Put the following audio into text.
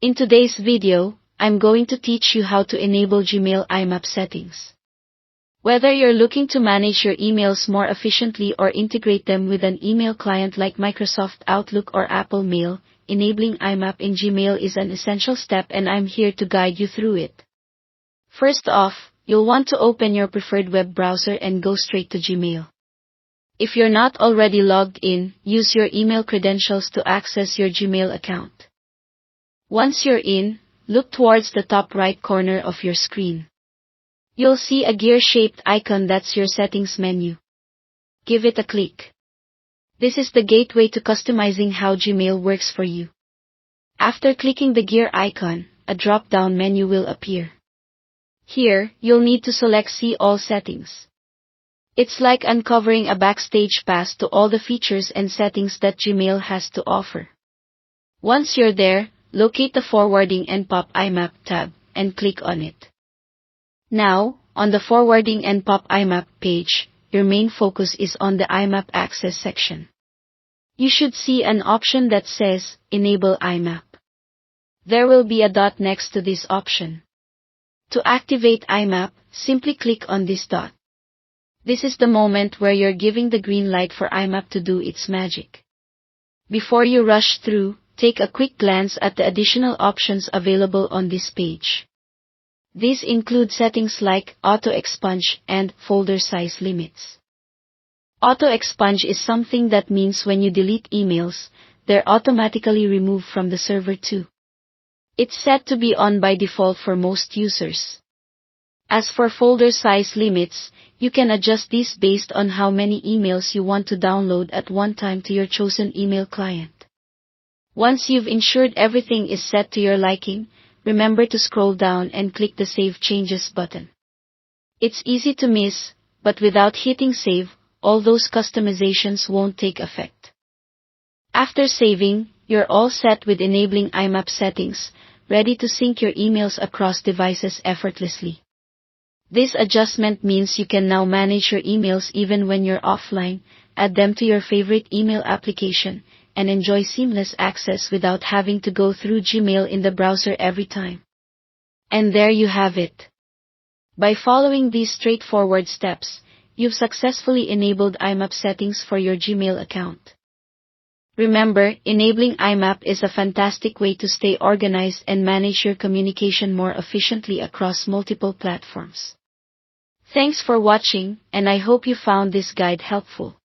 In today's video, I'm going to teach you how to enable Gmail Imap settings. Whether you're looking to manage your emails more efficiently or integrate them with an email client like Microsoft Outlook or Apple Mail, enabling Imap in Gmail is an essential step, and I'm here to guide you through it. First off, you'll want to open your preferred web browser and go straight to Gmail. If you're not already logged in, use your email credentials to access your Gmail account. Once you're in, look towards the top right corner of your screen. You'll see a gear-shaped icon that's your settings menu. Give it a click. This is the gateway to customizing how Gmail works for you. After clicking the gear icon, a drop-down menu will appear. Here, you'll need to select See All Settings. It's like uncovering a backstage pass to all the features and settings that Gmail has to offer. Once you're there, locate the Forwarding and Pop Imap tab, and click on it. Now, on the Forwarding and Pop Imap page, your main focus is on the Imap Access section. You should see an option that says, Enable Imap. There will be a dot next to this option. To activate Imap, simply click on this dot. This is the moment where you're giving the green light for Imap to do its magic. Before you rush through, take a quick glance at the additional options available on this page. These include settings like Auto Expunge and Folder Size Limits. Auto Expunge is something that means when you delete emails, they're automatically removed from the server too. It's set to be on by default for most users. As for Folder Size Limits, you can adjust these based on how many emails you want to download at one time to your chosen email client. Once you've ensured everything is set to your liking, remember to scroll down and click the Save Changes button. It's easy to miss, but without hitting save, all those customizations won't take effect. After saving, you're all set with enabling Imap settings, ready to sync your emails across devices effortlessly. This adjustment means you can now manage your emails even when you're offline, add them to your favorite email application, and enjoy seamless access without having to go through Gmail in the browser every time. And there you have it. By following these straightforward steps, you've successfully enabled Imap settings for your Gmail account. Remember, enabling Imap is a fantastic way to stay organized and manage your communication more efficiently across multiple platforms. Thanks for watching, and I hope you found this guide helpful.